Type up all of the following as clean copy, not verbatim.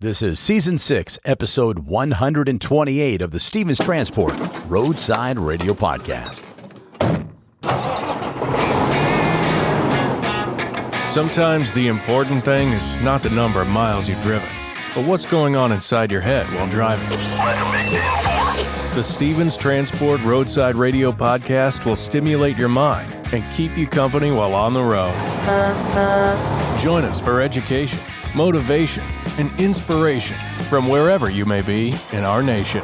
This is Season 6, Episode 128 of the Stevens Transport Roadside Radio Podcast. Sometimes the important thing is not the number of miles you've driven, but what's going on inside your head while driving. The Stevens Transport Roadside Radio Podcast will stimulate your mind and keep you company while on the road. Join us for education, motivation, and inspiration from wherever you may be in our nation.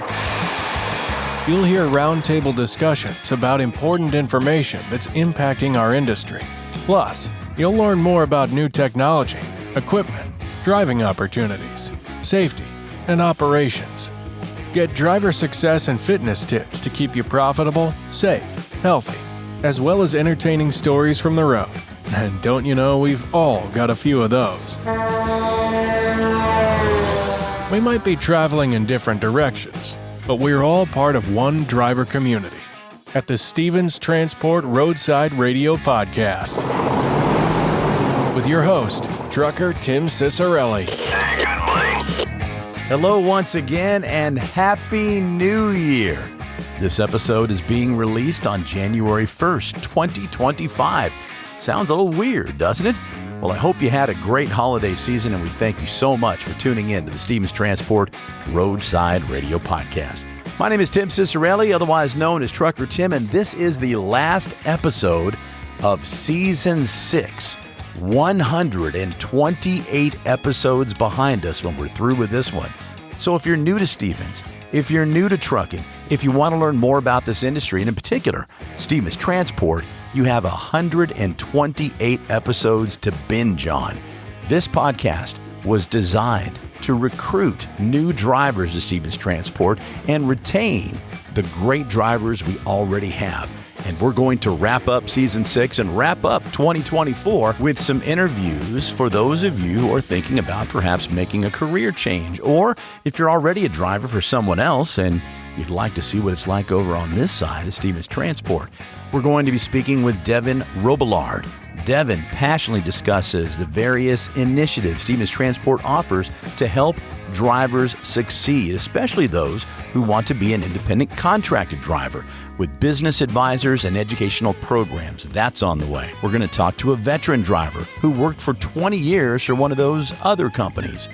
You'll hear roundtable discussions about important information that's impacting our industry. Plus, you'll learn more about new technology, equipment, driving opportunities, safety, and operations. Get driver success and fitness tips to keep you profitable, safe, healthy, as well as entertaining stories from the road. And don't you know, we've all got a few of those. We might be traveling in different directions, but we're all part of one driver community at the Stevens Transport Roadside Radio Podcast. With your host, trucker Tim Cicciarelli. Hey, good morning. Hello once again, and Happy New Year! This episode is being released on January 1st, 2025. Sounds a little weird, doesn't it? Well, I hope you had a great holiday season, and we thank you so much for tuning in to the Stevens Transport Roadside Radio Podcast. My name is Tim Cicciarelli, otherwise known as Trucker Tim, and this is the last episode of Season 6. 128 episodes behind us when we're through with this one. So if you're new to Stevens, if you're new to trucking, if you want to learn more about this industry, and in particular, Stevens Transport, you have 128 episodes to binge on. This podcast was designed to recruit new drivers to Stevens Transport and retain the great drivers we already have. And we're going to wrap up Season 6 and wrap up 2024 with some interviews for those of you who are thinking about perhaps making a career change. Or if you're already a driver for someone else and you'd like to see what it's like over on this side of Stevens Transport, we're going to be speaking with Devin Robillard. Devin passionately discusses the various initiatives Stevens Transport offers to help drivers succeed, especially those who want to be an independent contracted driver, with business advisors and educational programs. That's on the way. We're going to talk to a veteran driver who worked for 20 years for one of those other companies.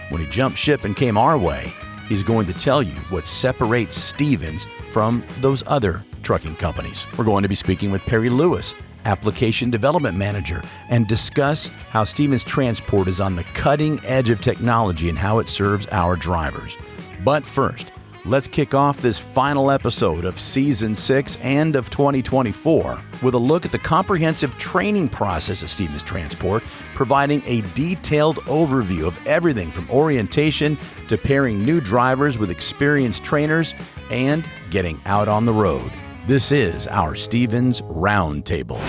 When he jumped ship and came our way, he's going to tell you what separates Stevens from those other trucking companies. We're going to be speaking with Perry Lewis, Application Development Manager, and discuss how Stevens Transport is on the cutting edge of technology and how it serves our drivers. But first, let's kick off this final episode of Season 6 and of 2024 with a look at the comprehensive training process of Stevens Transport, providing a detailed overview of everything from orientation to pairing new drivers with experienced trainers and getting out on the road. This is our Stevens Roundtable.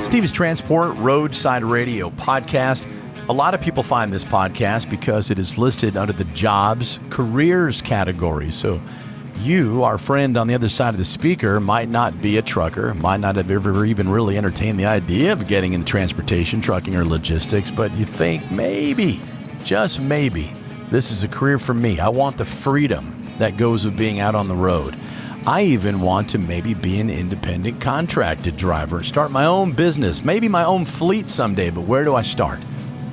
Stevens Transport Roadside Radio Podcast. A lot of people find this podcast because it is listed under the jobs, careers category. So you, our friend on the other side of the speaker, might not be a trucker, might not have ever even really entertained the idea of getting into transportation, trucking, or logistics, but you think maybe, just maybe, this is a career for me. I want the freedom that goes with being out on the road. I even want to maybe be an independent contracted driver, start my own business, maybe my own fleet someday, but where do I start?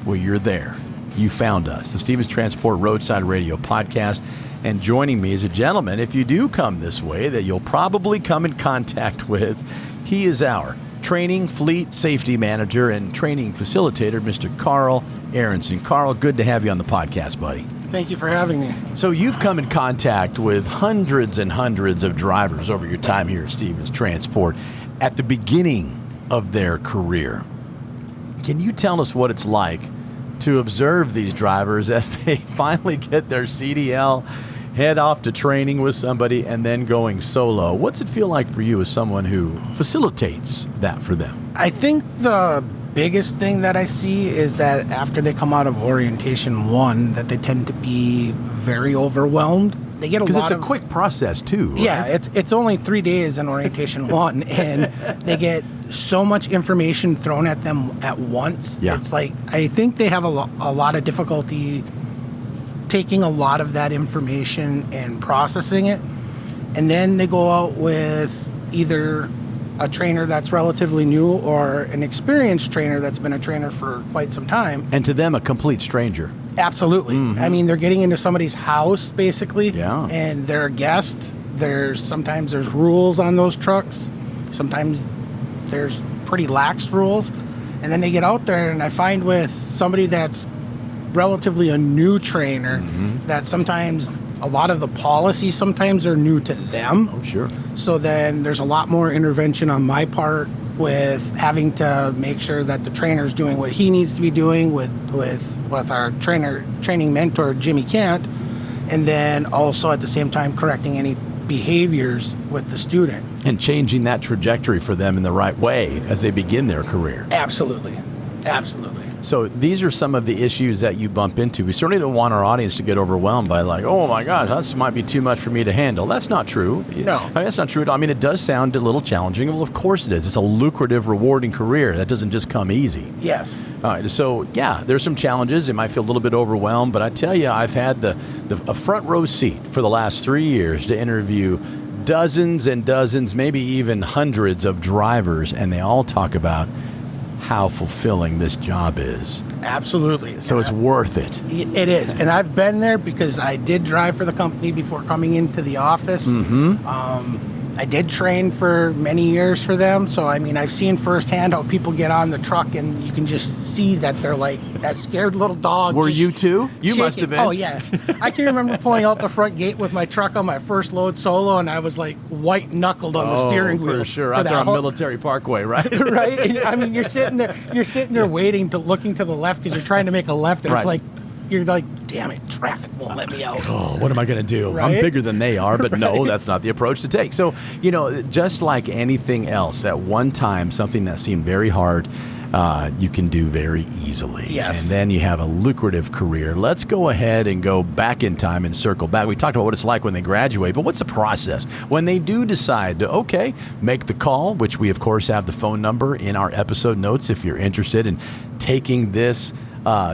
Well, you're there. You found us, the Stevens Transport Roadside Radio Podcast, and joining me is a gentleman, if you do come this way, that you'll probably come in contact with. He is our training fleet safety manager and training facilitator, Mr. Carl Aronson. Carl, good to have you on the podcast, buddy. Thank you for having me. So you've come in contact with hundreds and hundreds of drivers over your time here at Stevens Transport at the beginning of their career. Can you tell us what it's like to observe these drivers as they finally get their CDL, head off to training with somebody, and then going solo? What's it feel like for you as someone who facilitates that for them? I think the biggest thing that I see is that after they come out of orientation 1, that they tend to be very overwhelmed. They get a lot because it's a quick process too, right? Yeah, it's only 3 days in orientation 1, and they get so much information thrown at them at once. Yeah. It's like, I think they have a lot of difficulty taking a lot of that information and processing it. And then they go out with either a trainer that's relatively new or an experienced trainer that's been a trainer for quite some time. And to them, a complete stranger. Absolutely. I mean, they're getting into somebody's house, basically. Yeah. And they're a guest. Sometimes there's rules on those trucks. Sometimes there's pretty lax rules. And then they get out there, and I find with somebody that's relatively a new trainer that sometimes a lot of the policies sometimes are new to them. Oh, sure. So then there's a lot more intervention on my part with having to make sure that the trainer's doing what he needs to be doing with our training mentor, Jimmy Kent, and then also at the same time correcting any behaviors with the student. And changing that trajectory for them in the right way as they begin their career. Absolutely. Absolutely. So these are some of the issues that you bump into. We certainly don't want our audience to get overwhelmed by like, oh my gosh, that might be too much for me to handle. That's not true. No. I mean, that's not true. I mean, it does sound a little challenging. Well, of course it is. It's a lucrative, rewarding career. That doesn't just come easy. Yes. All right. So yeah, there's some challenges. It might feel a little bit overwhelmed, but I tell you, I've had a front row seat for the last 3 years to interview dozens and dozens, maybe even hundreds of drivers, and they all talk about how fulfilling this job is. Absolutely. So it's worth it. It is. And I've been there because I did drive for the company before coming into the office. I did train for many years for them. So, I mean, I've seen firsthand how people get on the truck and you can just see that they're like that scared little dog. Were you too? You shaking. must have been. Oh, yes. I can remember pulling out the front gate with my truck on my first load solo, and I was like white-knuckled on the steering wheel. For sure. Out there on Military Parkway, right? Right? And, I mean, you're sitting there waiting looking to the left because you're trying to make a left, and Right. it's like, you're like, damn it, traffic won't let me out. Oh, what am I going to do? Right? I'm bigger than they are, but no, Right. that's not the approach to take. So, just like anything else, at one time, something that seemed very hard, you can do very easily. Yes. And then you have a lucrative career. Let's go ahead and go back in time and circle back. We talked about what it's like when they graduate, but what's the process when they do decide to, make the call, which we, of course, have the phone number in our episode notes if you're interested in taking this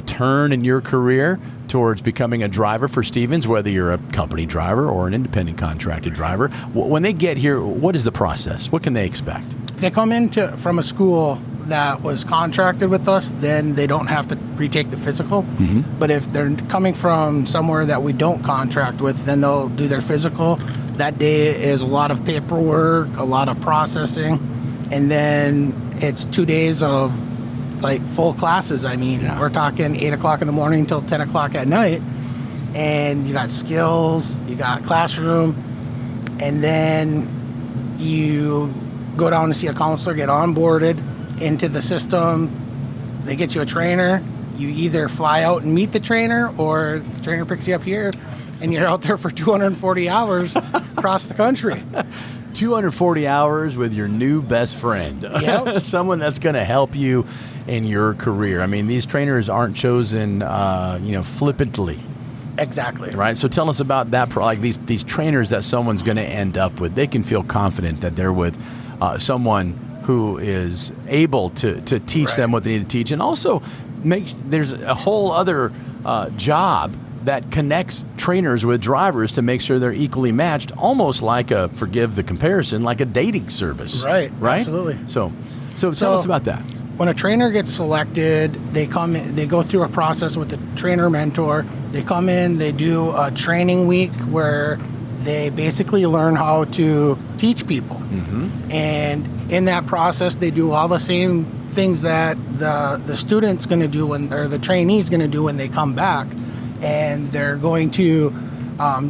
turn in your career towards becoming a driver for Stevens, whether you're a company driver or an independent contracted driver. When they get here, what is the process? What can they expect? If they come from a school that was contracted with us, then they don't have to retake the physical. But if they're coming from somewhere that we don't contract with, then they'll do their physical. That day is a lot of paperwork, a lot of processing, and then it's 2 days of like full classes. I mean, we're talking 8 o'clock in the morning until 10 o'clock at night, and you got skills, you got classroom, and then you go down to see a counselor, get onboarded into the system. They get you a trainer. You either fly out and meet the trainer, or the trainer picks you up here, and you're out there for 240 hours across the country. 240 hours with your new best friend. Yep. Someone that's going to help you in your career. I mean, these trainers aren't chosen, flippantly. Exactly. Right. So tell us about that. Like these trainers that someone's going to end up with, they can feel confident that they're with someone who is able to teach them what they need to teach, and also there's a whole other job that connects trainers with drivers to make sure they're equally matched, almost like forgive the comparison, like a dating service. Right. Absolutely. So tell us about that. When a trainer gets selected, they come in, they go through a process with the trainer mentor. They come in, they do a training week where they basically learn how to teach people. And in that process, they do all the same things that the student's going to do or the trainee's going to do when they come back. And they're going to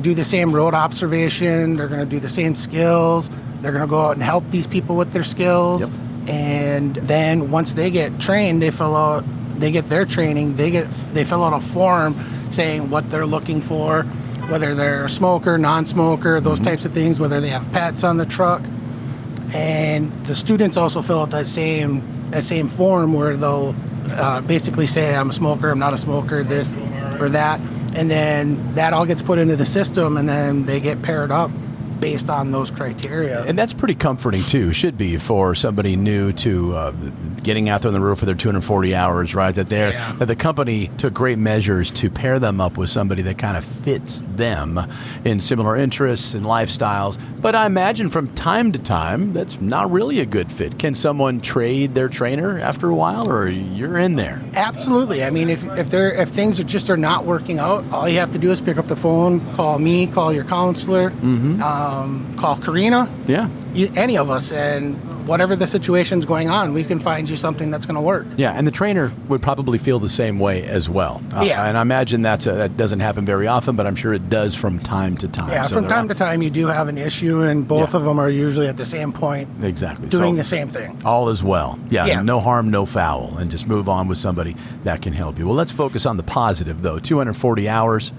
do the same road observation. They're going to do the same skills. They're going to go out and help these people with their skills. Yep. And then once they get trained, they get their training. They fill out a form saying what they're looking for, whether they're a smoker, non-smoker, those types of things, whether they have pets on the truck. And the students also fill out that same form where they'll basically say, I'm a smoker, I'm not a smoker, this or that. And then that all gets put into the system, and then they get paired up based on those criteria. And that's pretty comforting, too, should be for somebody new to getting out there on the road for their 240 hours, right? That that the company took great measures to pair them up with somebody that kind of fits them in similar interests and lifestyles. But I imagine from time to time, that's not really a good fit. Can someone trade their trainer after a while, or you're in there? Absolutely. I mean, if things are not working out, all you have to do is pick up the phone, call me, call your counselor, call Karina, any of us, and whatever the situation's going on, we can find you something that's going to work. Yeah, and the trainer would probably feel the same way as well. And I imagine that doesn't happen very often, but I'm sure it does from time to time. Yeah, so from time to time you do have an issue, and both of them are usually at the same point. Exactly. Doing the same thing. All is well. Yeah, no harm, no foul, and just move on with somebody that can help you. Well, let's focus on the positive, though. 240 hours.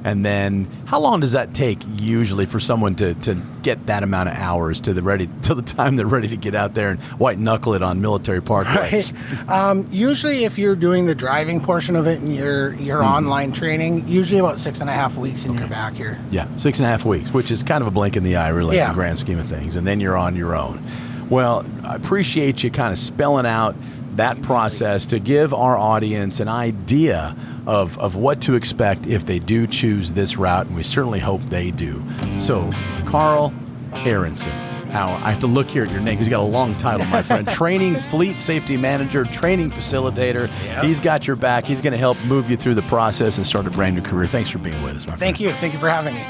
And then how long does that take usually for someone to get that amount of hours till the time they're ready to get out there and white knuckle it on Military Parkway? Right. Usually if you're doing the driving portion of it and your online training, usually about 6.5 weeks and you're back here. Yeah, 6.5 weeks, which is kind of a blink in the eye really in the grand scheme of things. And then you're on your own. Well, I appreciate you kind of spelling out that process to give our audience an idea of what to expect if they do choose this route, and we certainly hope they do. So, Carl Aronson. Now, I have to look here at your name because you got a long title, my friend. Training Fleet Safety Manager, Training Facilitator. Yep. He's got your back. He's going to help move you through the process and start a brand new career. Thanks for being with us, my friend. Thank you. Thank you for having me.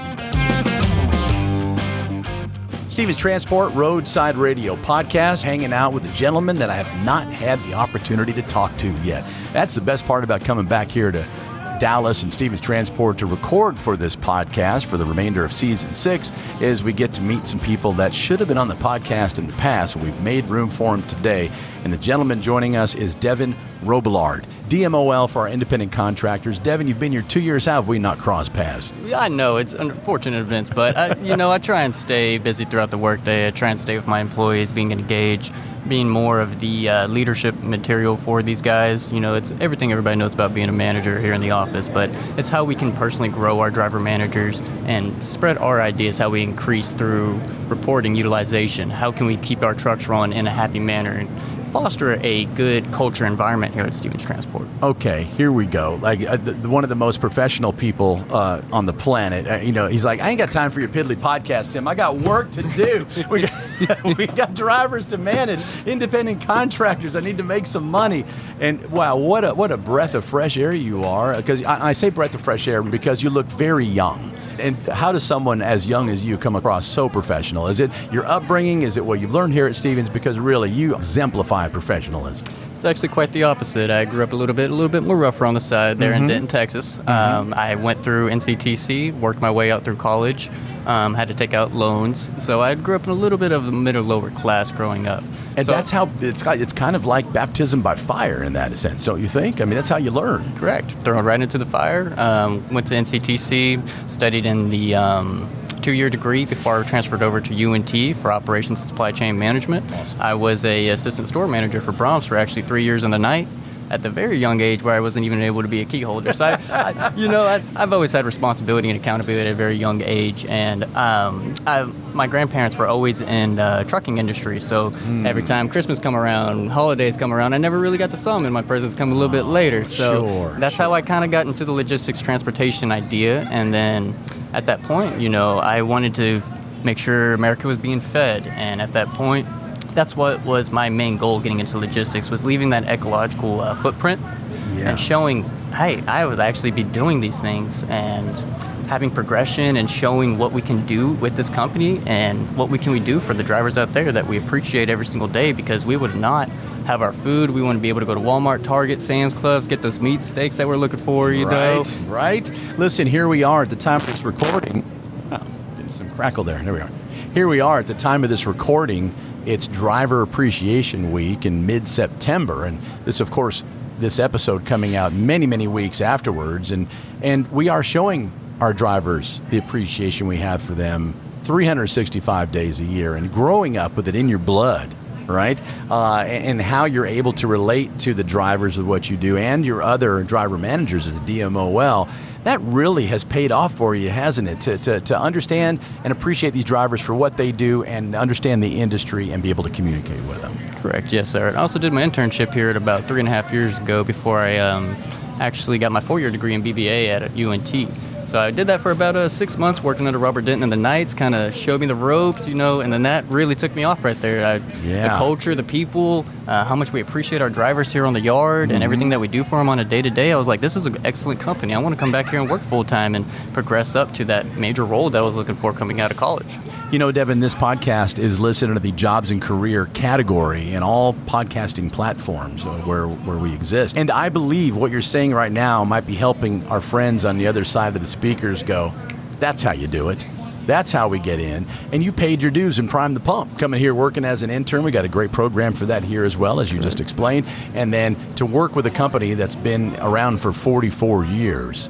Stevens Transport Roadside Radio Podcast, hanging out with a gentleman that I have not had the opportunity to talk to yet. That's the best part about coming back here to Dallas and Stevens Transport to record for this podcast for the remainder of Season 6 is we get to meet some people that should have been on the podcast in the past, but we've made room for them today. And the gentleman joining us is Devin Robillard, DMOL for our independent contractors. Devin, you've been here 2 years. How have we not crossed paths? Yeah, I know. It's unfortunate events, but I try and stay busy throughout the workday. I try and stay with my employees, being engaged, being more of the leadership material for these guys. You know, it's everything everybody knows about being a manager here in the office, but it's how we can personally grow our driver managers and spread our ideas, how we increase through reporting utilization. How can we keep our trucks running in a happy manner and foster a good culture environment here at Stevens Transport. Okay, here we go. Like one of the most professional people on the planet. He's like, I ain't got time for your piddly podcast, Tim. I got work to do. We got drivers to manage, independent contractors. I need to make some money. And wow, what a breath of fresh air you are. Because I say breath of fresh air because you look very young. And how does someone as young as you come across so professional? Is it your upbringing? Is it what you've learned here at Stevens? Because really, you exemplify professionalism. It's actually quite the opposite. I grew up a little bit more rougher on the side there in Denton, Texas. I went through NCTC, worked my way out through college, had to take out loans. So I grew up in a little bit of the middle lower class growing up. And so, that's how it's kind of like baptism by fire in that sense, don't you think? I mean, that's how you learn. Correct. Thrown right into the fire. Went to NCTC, studied in the 2-year degree before I transferred over to UNT for operations and supply chain management. Awesome. I was a assistant store manager for Brahms for actually 3 years in the night at the very young age where I wasn't even able to be a key holder. So I've always had responsibility and accountability at a very young age. And my grandparents were always in trucking industry. So every time Christmas come around, holidays come around, I never really got to see them, and my presents come a little bit later. So that's how I kind of got into the logistics transportation idea. And then at that point, I wanted to make sure America was being fed. And at that point, that's what was my main goal getting into logistics, was leaving that ecological footprint and showing, hey, I would actually be doing these things and having progression and showing what we can do with this company and what we do for the drivers out there that we appreciate every single day, because we would not have our food. We want to be able to go to Walmart, Target, Sam's Clubs, get those meat steaks that we're looking for, Right. Listen, here we are at the time of this recording. Oh, getting some crackle there. There we are. Here we are at the time of this recording. It's Driver Appreciation Week in mid-September, and this, of course, this episode coming out many, many weeks afterwards, and we are showing our drivers the appreciation we have for them 365 days a year, and growing up with it in your blood. right? And how you're able to relate to the drivers of what you do and your other driver managers at the DMOL. That really has paid off for you, hasn't it? To understand and appreciate these drivers for what they do and understand the industry and be able to communicate with them. Correct, yes, sir. I also did my internship here at about 3.5 years ago before I actually got my 4-year degree in BBA at UNT. So I did that for about 6 months, working under Robert Denton in the nights, kind of showed me the ropes, and then that really took me off right there. The culture, the people, how much we appreciate our drivers here on the yard, and everything that we do for them on a day-to-day. I was like, this is an excellent company. I want to come back here and work full-time and progress up to that major role that I was looking for coming out of college. Devin, this podcast is listed under the jobs and career category in all podcasting platforms where we exist. And I believe what you're saying right now might be helping our friends on the other side of the speakers go, that's how you do it. That's how we get in. And you paid your dues and primed the pump. Coming here working as an intern, we got a great program for that here as well, as you just explained. And then to work with a company that's been around for 44 years.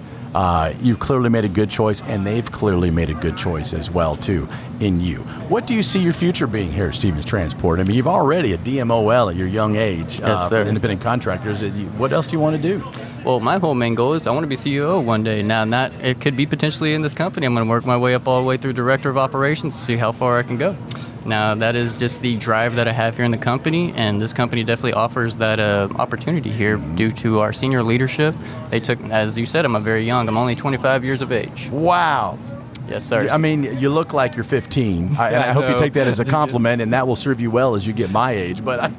You've clearly made a good choice, and they've clearly made a good choice as well, too, in you. What do you see your future being here at Stevens Transport? I mean, you've already a DMOL at your young age, yes, sir. Independent contractors. What else do you want to do? Well, my whole main goal is I want to be CEO one day. Now, it could be potentially in this company. I'm going to work my way up all the way through Director of Operations to see how far I can go. Now, that is just the drive that I have here in the company, and this company definitely offers that opportunity here due to our senior leadership. They took, as you said, I'm very young. I'm only 25 years of age. Wow. Yes, sir. I mean, you look like you're 15, and I hope you take that as a compliment, and that will serve you well as you get my age. But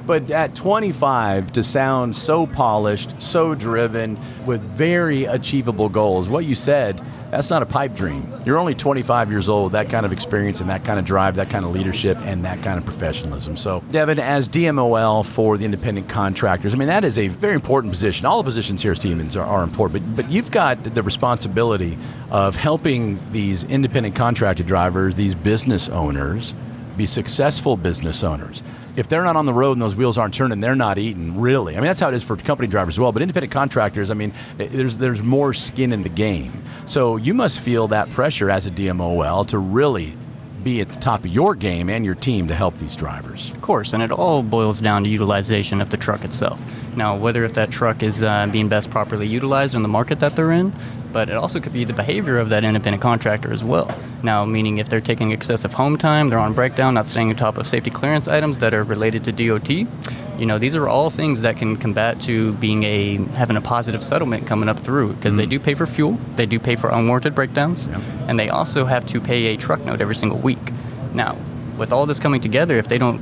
but at 25, to sound so polished, so driven, with very achievable goals, what you said, that's not a pipe dream. You're only 25 years old, that kind of experience and that kind of drive, that kind of leadership, and that kind of professionalism. So, Devin, as DMOL for the independent contractors, I mean, that is a very important position. All the positions here at Stevens are important, but you've got the responsibility of helping these independent contractor drivers, these business owners, be successful business owners. If they're not on the road and those wheels aren't turning, they're not eating, really. I mean, that's how it is for company drivers as well. But independent contractors, I mean, there's more skin in the game. So you must feel that pressure as a DMOL to really be at the top of your game and your team to help these drivers. Of course, and it all boils down to utilization of the truck itself. Now, whether if that truck is being best properly utilized in the market that they're in, but it also could be the behavior of that independent contractor as well. Now, meaning if they're taking excessive home time, they're on breakdown, not staying on top of safety clearance items that are related to DOT. These are all things that can combat to having a positive settlement coming up through, because they do pay for fuel, they do pay for unwarranted breakdowns, and they also have to pay a truck note every single week. Now, with all this coming together, if they don't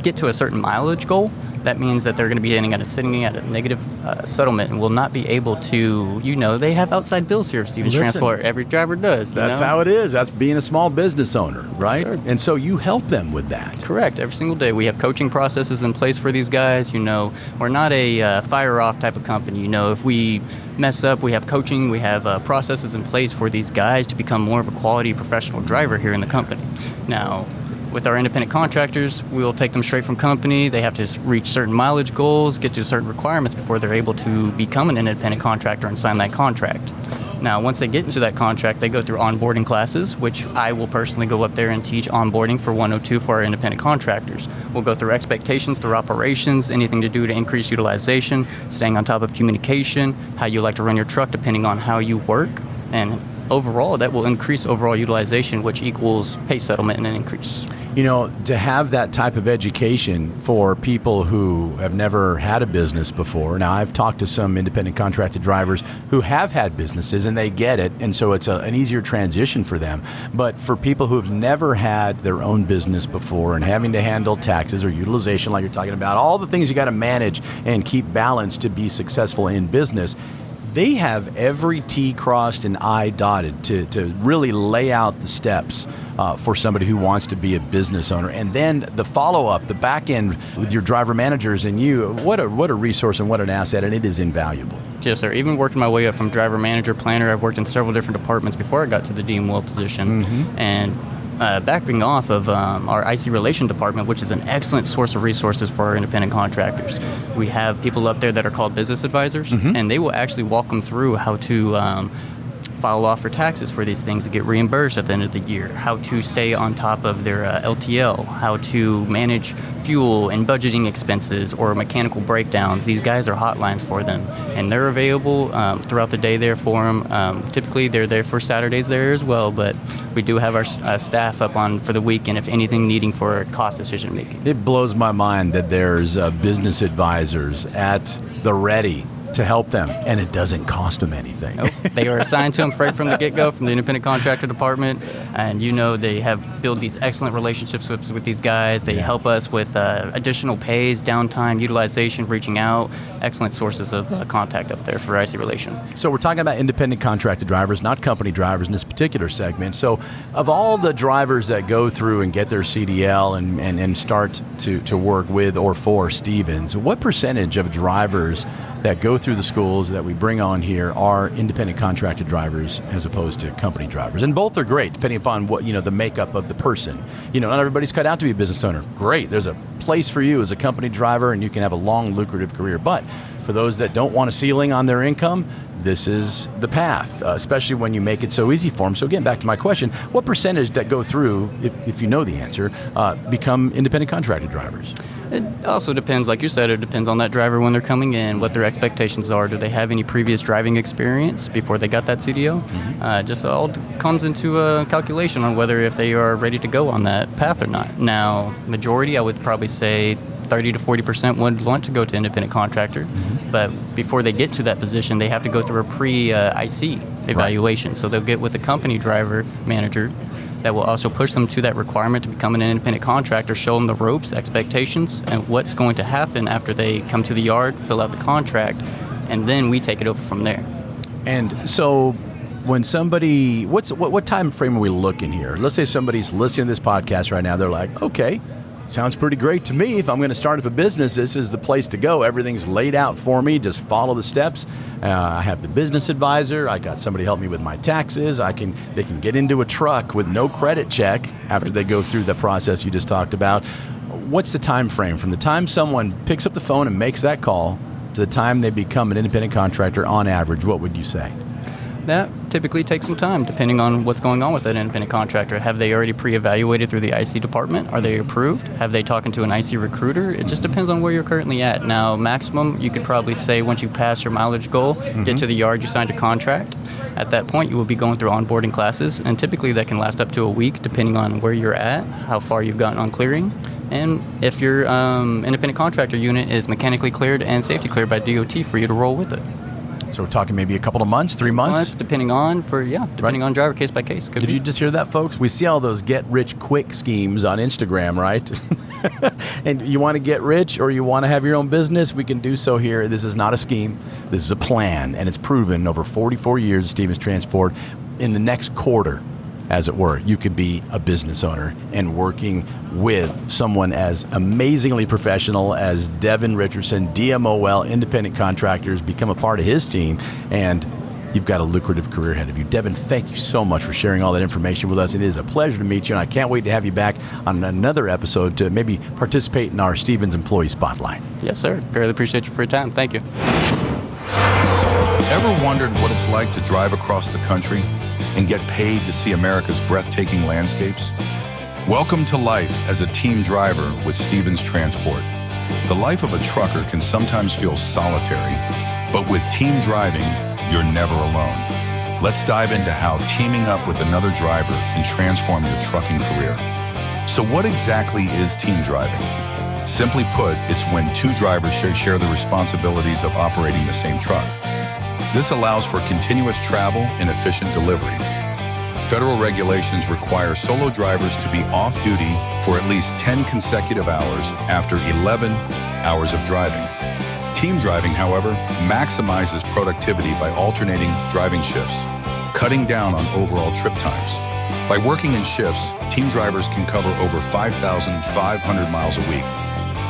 get to a certain mileage goal, that means that they're going to be sitting at a negative settlement and will not be able to, they have outside bills here at Stevens Transport. Every driver does. That's how it is. That's being a small business owner, right? Yes, and so you help them with that. Correct. Every single day. We have coaching processes in place for these guys. We're not a fire-off type of company. If we mess up, we have coaching, we have processes in place for these guys to become more of a quality professional driver here in the company. Now, with our independent contractors, we'll take them straight from company. They have to reach certain mileage goals, get to certain requirements before they're able to become an independent contractor and sign that contract. Now, once they get into that contract, they go through onboarding classes, which I will personally go up there and teach onboarding for 102 for our independent contractors. We'll go through expectations, through operations, anything to do to increase utilization, staying on top of communication, how you like to run your truck depending on how you work, and overall, that will increase overall utilization, which equals pay settlement and an increase. To have that type of education for people who have never had a business before. Now, I've talked to some independent contracted drivers who have had businesses and they get it, and so it's an easier transition for them. But for people who have never had their own business before and having to handle taxes or utilization like you're talking about, all the things you got to manage and keep balanced to be successful in business, they have every T crossed and I dotted to really lay out the steps for somebody who wants to be a business owner. And then the follow-up, the back end with your driver managers and you, what a resource and what an asset, and it is invaluable. Yes, sir. Even working my way up from driver manager, planner, I've worked in several different departments before I got to the DMOL position. And backing off of our IC Relation Department, which is an excellent source of resources for our independent contractors. We have people up there that are called business advisors, and they will actually walk them through how to file off for taxes for these things to get reimbursed at the end of the year, how to stay on top of their LTL, how to manage fuel and budgeting expenses or mechanical breakdowns. These guys are hotlines for them, and they're available throughout the day there for them. Typically, they're there for Saturdays there as well, but we do have our staff up on for the weekend if anything needing for cost decision making. It blows my mind that there's business advisors at the ready to help them, and it doesn't cost them anything. Nope. They are assigned to them right from the get-go, from the independent contractor department, and they have built these excellent relationships with these guys. They help us with additional pays, downtime, utilization, reaching out, excellent sources of contact up there for IC relation. So we're talking about independent contracted drivers, not company drivers in this particular segment. So of all the drivers that go through and get their CDL and start to work with or for Stevens, what percentage of drivers that go through the schools that we bring on here are independent contracted drivers as opposed to company drivers? And both are great, depending upon what, the makeup of the person. Not everybody's cut out to be a business owner. Great. There's a place for you as a company driver, and you can have a long, lucrative career. But for those that don't want a ceiling on their income, this is the path, especially when you make it so easy for them. So again, back to my question, what percentage that go through, if you know the answer, become independent contracted drivers? It also depends, like you said, it depends on that driver when they're coming in, what their expectations are. Do they have any previous driving experience before they got that CDO? Mm-hmm. Just all comes into a calculation on whether if they are ready to go on that path or not. Now, majority, I would probably say 30 to 40% would want to go to independent contractor, but before they get to that position, they have to go through a pre-IC evaluation. Right. So they'll get with a company driver manager that will also push them to that requirement to become an independent contractor, show them the ropes, expectations, and what's going to happen after they come to the yard, fill out the contract, and then we take it over from there. And so when somebody, what time frame are we looking here? Let's say somebody's listening to this podcast right now, they're like, okay, sounds pretty great to me. If I'm going to start up a business, this is the place to go. Everything's laid out for me. Just follow the steps. I have the business advisor. I got somebody help me with my taxes. They can get into a truck with no credit check after they go through the process you just talked about. What's the time frame from the time someone picks up the phone and makes that call to the time they become an independent contractor on average? What would you say? That typically takes some time, depending on what's going on with that independent contractor. Have they already pre-evaluated through the IC department? Are they approved? Have they talked to an IC recruiter? It just depends on where you're currently at. Now, maximum, you could probably say once you pass your mileage goal, get to the yard, you signed your contract. At that point, you will be going through onboarding classes, and typically that can last up to a week, depending on where you're at, how far you've gotten on clearing, and if your independent contractor unit is mechanically cleared and safety cleared by DOT for you to roll with it. So we're talking maybe a couple of months, 3 months? Depending on driver, case by case. Did you just hear that, folks? We see all those get-rich-quick schemes on Instagram, right? And you want to get rich or you want to have your own business, we can do so here. This is not a scheme. This is a plan, and it's proven over 44 years of Stevens Transport. In the next quarter, as it were, you could be a business owner and working with someone as amazingly professional as Devin Richardson, DMOL, independent contractors, become a part of his team, and you've got a lucrative career ahead of you. Devin, thank you so much for sharing all that information with us. It is a pleasure to meet you, and I can't wait to have you back on another episode to maybe participate in our Stevens Employee Spotlight. Yes, sir. Really appreciate you for your time. Thank you. Ever wondered what it's like to drive across the country and get paid to see America's breathtaking landscapes? Welcome to life as a team driver with Stevens Transport. The life of a trucker can sometimes feel solitary, but with team driving, you're never alone. Let's dive into how teaming up with another driver can transform your trucking career. So what exactly is team driving? Simply put, it's when two drivers share the responsibilities of operating the same truck. This allows for continuous travel and efficient delivery. Federal regulations require solo drivers to be off-duty for at least 10 consecutive hours after 11 hours of driving. Team driving, however, maximizes productivity by alternating driving shifts, cutting down on overall trip times. By working in shifts, team drivers can cover over 5,500 miles a week.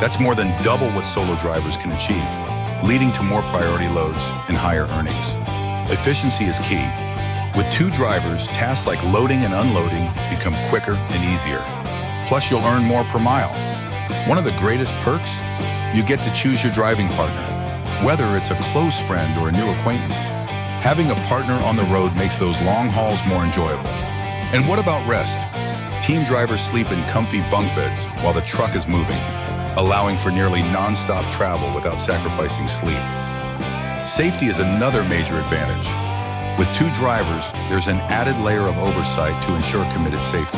That's more than double what solo drivers can achieve, leading to more priority loads and higher earnings. Efficiency is key. With two drivers, tasks like loading and unloading become quicker and easier. Plus, you'll earn more per mile. One of the greatest perks? You get to choose your driving partner, whether it's a close friend or a new acquaintance. Having a partner on the road makes those long hauls more enjoyable. And what about rest? Team drivers sleep in comfy bunk beds while the truck is moving, allowing for nearly non-stop travel without sacrificing sleep. Safety is another major advantage. With 2 drivers, there's an added layer of oversight to ensure committed safety.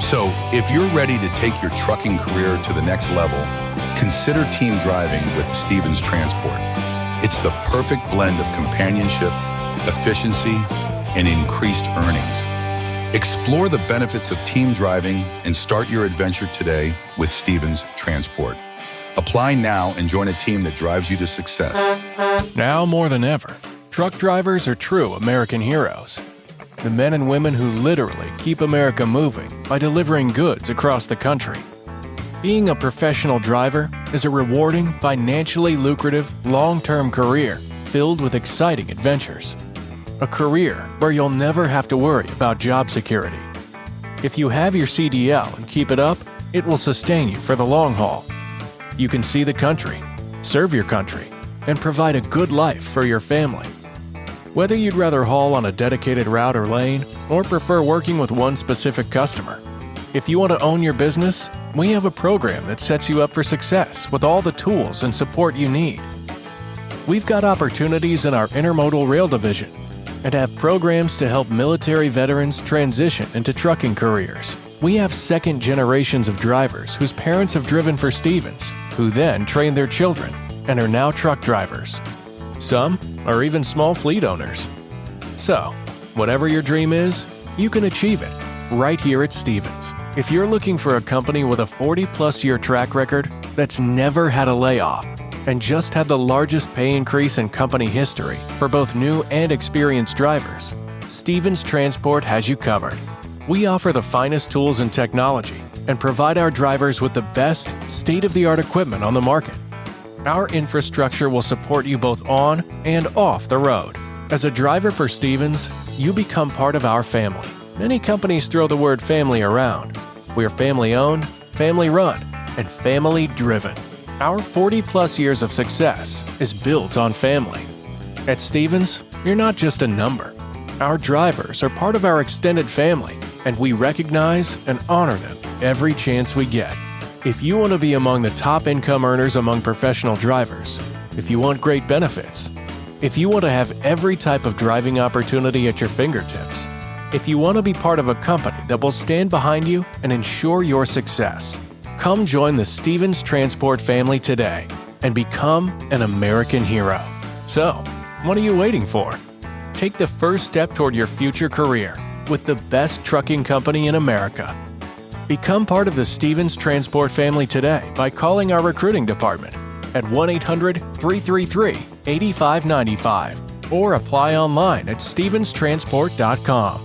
So, if you're ready to take your trucking career to the next level, consider team driving with Stevens Transport. It's the perfect blend of companionship, efficiency, and increased earnings. Explore the benefits of team driving and start your adventure today with Stevens Transport. Apply now and join a team that drives you to success. Now more than ever, truck drivers are true American heroes. The men and women who literally keep America moving by delivering goods across the country. Being a professional driver is a rewarding, financially lucrative, long-term career filled with exciting adventures. A career where you'll never have to worry about job security. If you have your CDL and keep it up, it will sustain you for the long haul. You can see the country, serve your country, and provide a good life for your family. Whether you'd rather haul on a dedicated route or lane, or prefer working with one specific customer, if you want to own your business, we have a program that sets you up for success with all the tools and support you need. We've got opportunities in our intermodal rail division and have programs to help military veterans transition into trucking careers. We have second generations of drivers whose parents have driven for Stevens, who then trained their children and are now truck drivers. Some are even small fleet owners. So, whatever your dream is, you can achieve it right here at Stevens. If you're looking for a company with a 40-plus year track record that's never had a layoff and just had the largest pay increase in company history for both new and experienced drivers, Stevens Transport has you covered. We offer the finest tools and technology and provide our drivers with the best, state-of-the-art equipment on the market. Our infrastructure will support you both on and off the road. As a driver for Stevens, you become part of our family. Many companies throw the word family around. We're family-owned, family-run, and family-driven. Our 40-plus years of success is built on family. At Stevens, you're not just a number. Our drivers are part of our extended family, and we recognize and honor them every chance we get. If you want to be among the top income earners among professional drivers, if you want great benefits, if you want to have every type of driving opportunity at your fingertips, if you want to be part of a company that will stand behind you and ensure your success, come join the Stevens Transport family today and become an American hero. So, what are you waiting for? Take the first step toward your future career with the best trucking company in America. Become part of the Stevens Transport family today by calling our recruiting department at 1-800-333-8595 or apply online at stevenstransport.com.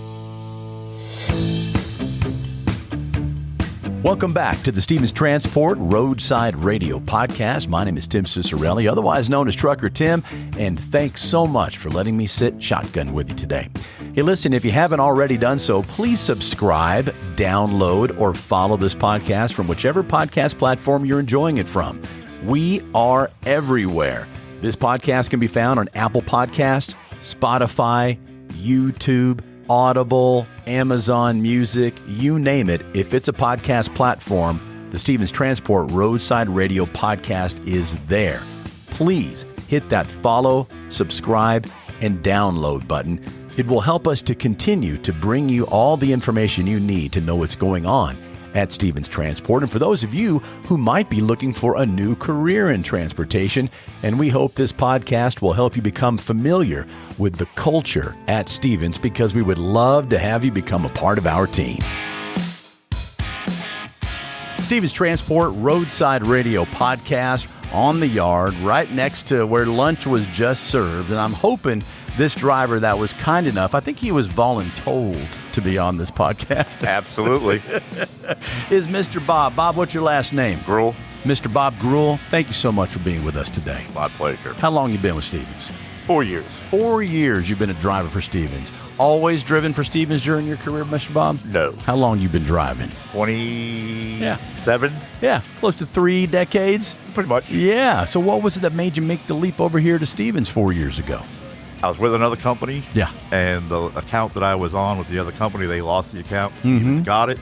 Welcome back to the Stevens Transport Roadside Radio Podcast. My name is Tim Cicciarelli, otherwise known as Trucker Tim, and thanks so much for letting me sit shotgun with you today. Hey, listen, if you haven't already done so, please subscribe, download, or follow this podcast from whichever podcast platform you're enjoying it from. We are everywhere. This podcast can be found on Apple Podcasts, Spotify, YouTube, Audible, Amazon Music, you name it. If it's a podcast platform, the Stevens Transport Roadside Radio Podcast is there. Please hit that follow, subscribe, and download button. It will help us to continue to bring you all the information you need to know what's going on at Stevens Transport. And for those of you who might be looking for a new career in transportation, and we hope this podcast will help you become familiar with the culture at Stevens, because we would love to have you become a part of our team. Stevens Transport Roadside Radio Podcast on the yard right next to where lunch was just served. And I'm hoping this driver that was kind enough, I think he was voluntold to be on this podcast. Absolutely. Is Mr. Bob. Bob, what's your last name? Gruel. Mr. Bob Gruel, thank you so much for being with us today. My pleasure. How long you been with Stevens? 4 years. 4 years you've been a driver for Stevens. Always driven for Stevens during your career, Mr. Bob? No. How long you been driving? 27? Yeah, close to 3 decades. Pretty much. Yeah. So what was it that made you make the leap over here to Stevens 4 years ago? I was with another company. Yeah. And the account that I was on with the other company, they lost the account. Got it.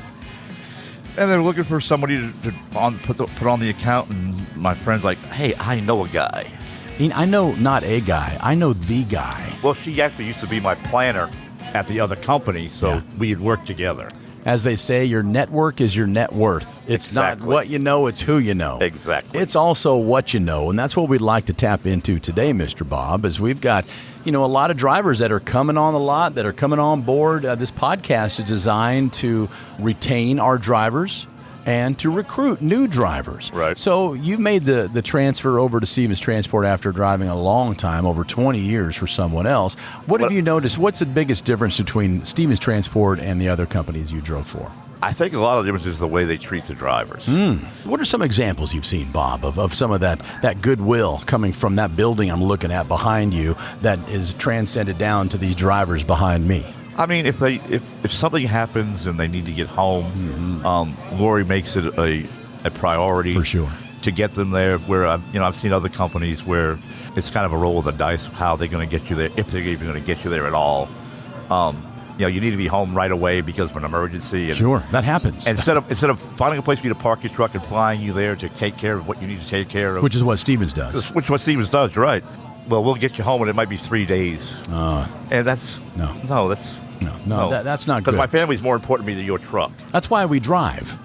And they were looking for somebody to put on the account. And my friend's like, hey, I know a guy. I know not a guy. I know the guy. Well, she actually used to be my planner at the other company, so we had worked together. As they say, your network is your net worth. It's not what you know, it's who you know. Exactly. It's also what you know, and that's what we'd like to tap into today, Mr. Bob, is we've got, a lot of drivers that are coming on the lot, that are coming on board. This podcast is designed to retain our drivers and to recruit new drivers. Right. So you made the transfer over to Stevens Transport after driving a long time, over 20 years for someone else. What have you noticed? What's the biggest difference between Stevens Transport and the other companies you drove for? I think a lot of the difference is the way they treat the drivers. What are some examples you've seen, Bob, of some of that goodwill coming from that building I'm looking at behind you that is transcended down to these drivers behind me? I mean, if something happens and they need to get home, Lori makes it a priority for sure to get them there. Where I've seen other companies where it's kind of a roll of the dice of how they're going to get you there, if they're even going to get you there at all. You need to be home right away because of an emergency. And sure, that happens. Instead of finding a place for you to park your truck and flying you there to take care of what you need to take care of, which is what Stevens does. Which is what Stevens does, right? Well, we'll get you home, and it might be 3 days. And that's no, that's not good. Because my family's more important to me than your truck. That's why we drive.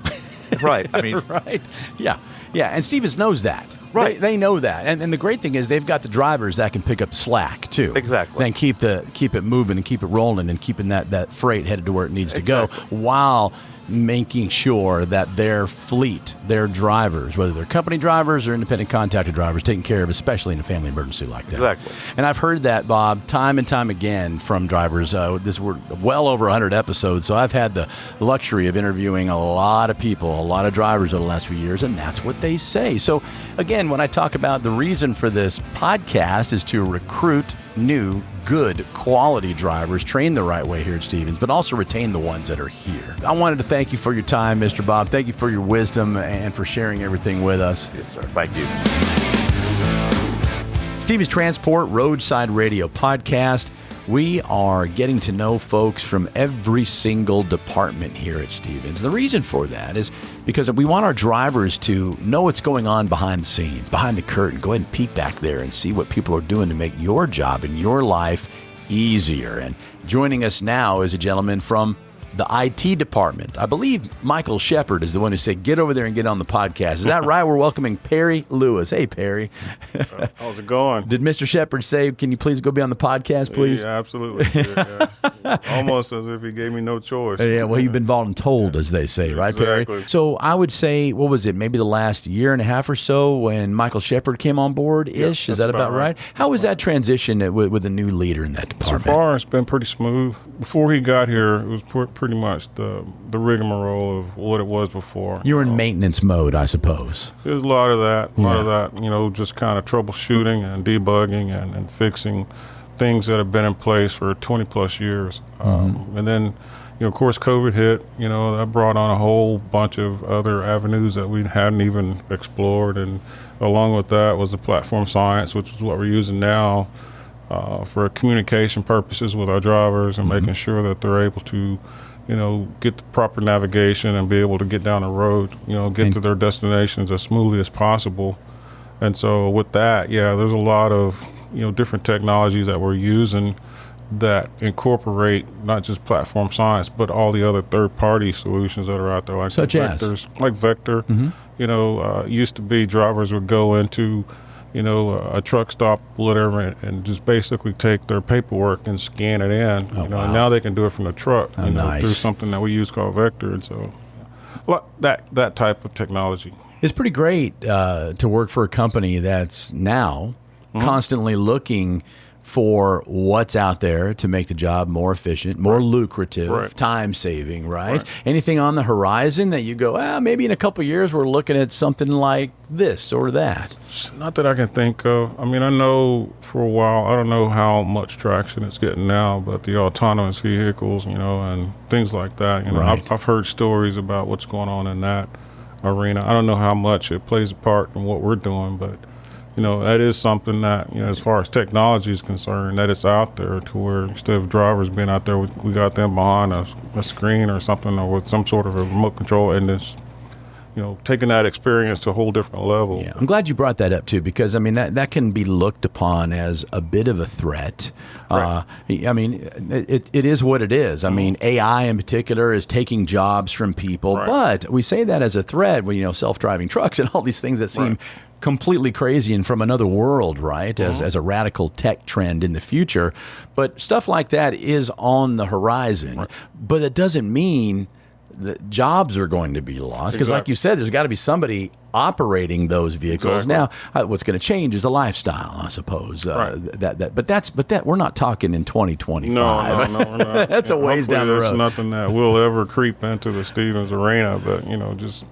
Right. I mean, right. Yeah. And Stevens knows that. Right. They know that. And the great thing is they've got the drivers that can pick up the slack too. Exactly. And keep it moving and keep it rolling and keeping that freight headed to where it needs to go while making sure that their fleet, their drivers, whether they're company drivers or independent contractor drivers, taken care of, especially in a family emergency like that. Exactly. And I've heard that, Bob, time and time again from drivers. We're well over 100 episodes, so I've had the luxury of interviewing a lot of people, a lot of drivers over the last few years, and that's what they say. So, again, when I talk about the reason for this podcast is to recruit new, good, quality drivers, train the right way here at Stevens, but also retain the ones that are here. I wanted to thank you for your time, Mr. Bob. Thank you for your wisdom and for sharing everything with us. Yes, sir. Thank you. Stevens Transport Roadside Radio Podcast. We are getting to know folks from every single department here at Stevens. The reason for that is because we want our drivers to know what's going on behind the scenes, behind the curtain. Go ahead and peek back there and see what people are doing to make your job and your life easier. And joining us now is a gentleman from the IT department. I believe Michael Shepard is the one who said, get over there and get on the podcast. Is that right? We're welcoming Perry Lewis. Hey, Perry. How's it going? Did Mr. Shepard say, can you please go be on the podcast, please? Yeah, absolutely. Yeah. Almost as if he gave me no choice. Yeah, well, you've been voluntold, as they say, right, Perry? Exactly. So I would say, what was it, maybe the last year and a half or so when Michael Shepard came on board-ish? Is that about right? How was that transition with a new leader in that department? So far, it's been pretty smooth. Before he got here, it was pretty much the rigmarole of what it was before. You were in maintenance mode, I suppose. There's a lot of that, just kind of troubleshooting and debugging and fixing things that have been in place for 20-plus years. And then, of course, COVID hit. That brought on a whole bunch of other avenues that we hadn't even explored. And along with that was the platform science, which is what we're using now for communication purposes with our drivers and making sure that they're able to, get the proper navigation and be able to get down the road, get to their destinations as smoothly as possible. And so with that, there's a lot of, different technologies that we're using that incorporate not just platform science, but all the other third-party solutions that are out there, like such as Vector. Used to be drivers would go into a truck stop, whatever, and just basically take their paperwork and scan it in. And now they can do it from the truck, through something that we use called Vector. And so that type of technology. It's pretty great to work for a company that's now constantly looking for what's out there to make the job more efficient, more lucrative, time-saving, right? Anything on the horizon that you go, maybe in a couple of years we're looking at something like this or that? Not that I can think of. I mean, I know for a while, I don't know how much traction it's getting now, but the autonomous vehicles, and things like that. I've heard stories about what's going on in that arena. I don't know how much it plays a part in what we're doing, but that is something that, as far as technology is concerned, that it's out there to where instead of drivers being out there, we got them behind a screen or something, or with some sort of a remote control, and just, taking that experience to a whole different level. Yeah, I'm glad you brought that up too, because that can be looked upon as a bit of a threat. Right. It is what it is. AI in particular is taking jobs from people, Right. but we say that as a threat when self-driving trucks and all these things that seem completely crazy and from another world, right? As a radical tech trend in the future, but stuff like that is on the horizon. Right. But it doesn't mean that jobs are going to be lost, because like you said, there's got to be somebody operating those vehicles. Exactly. Now, what's going to change is the lifestyle, I suppose. Right. But we're not talking in 2025. No, we're not. That's a ways down the road. That's nothing that will ever creep into the Stevens arena, but just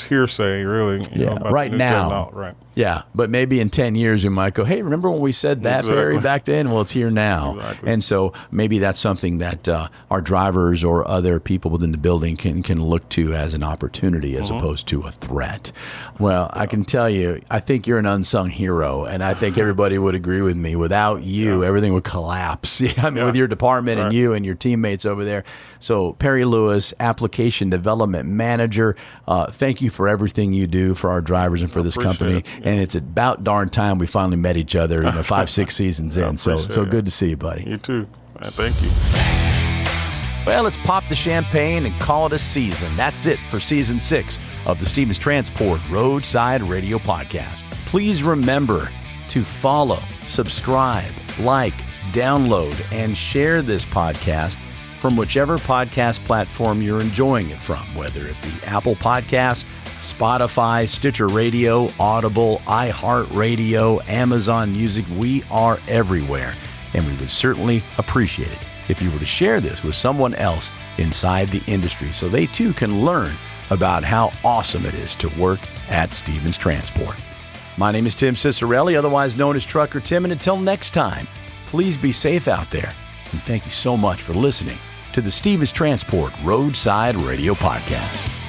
hearsay, really. About right the new now. technology. Right. Yeah, but maybe in 10 years we might go, hey, remember when we said that, Barry, Exactly. back then? Well, it's here now. Exactly. And so maybe that's something that our drivers or other people within the building can look to as an opportunity as opposed to a threat. Well, I can tell you, I think you're an unsung hero, and I think everybody would agree with me. Without you, everything would collapse. With your department and you and your teammates over there. So Perry Lewis, Application Development Manager, thank you for everything you do for our drivers and for this company. It. And it's about darn time we finally met each other, 5-6 seasons in. So good to see you, buddy. You too. Thank you. Well, let's pop the champagne and call it a season. That's it for season 6 of the Stevens Transport Roadside Radio Podcast. Please remember to follow, subscribe, like, download, and share this podcast from whichever podcast platform you're enjoying it from, whether it be Apple Podcasts, Spotify, Stitcher Radio, Audible, iHeartRadio, Amazon Music. We are everywhere, and we would certainly appreciate it if you were to share this with someone else inside the industry so they too can learn about how awesome it is to work at Stevens Transport. My name is Tim Cicciarelli, otherwise known as Trucker Tim, and until next time, please be safe out there, and thank you so much for listening to the Stevens Transport Roadside Radio Podcast.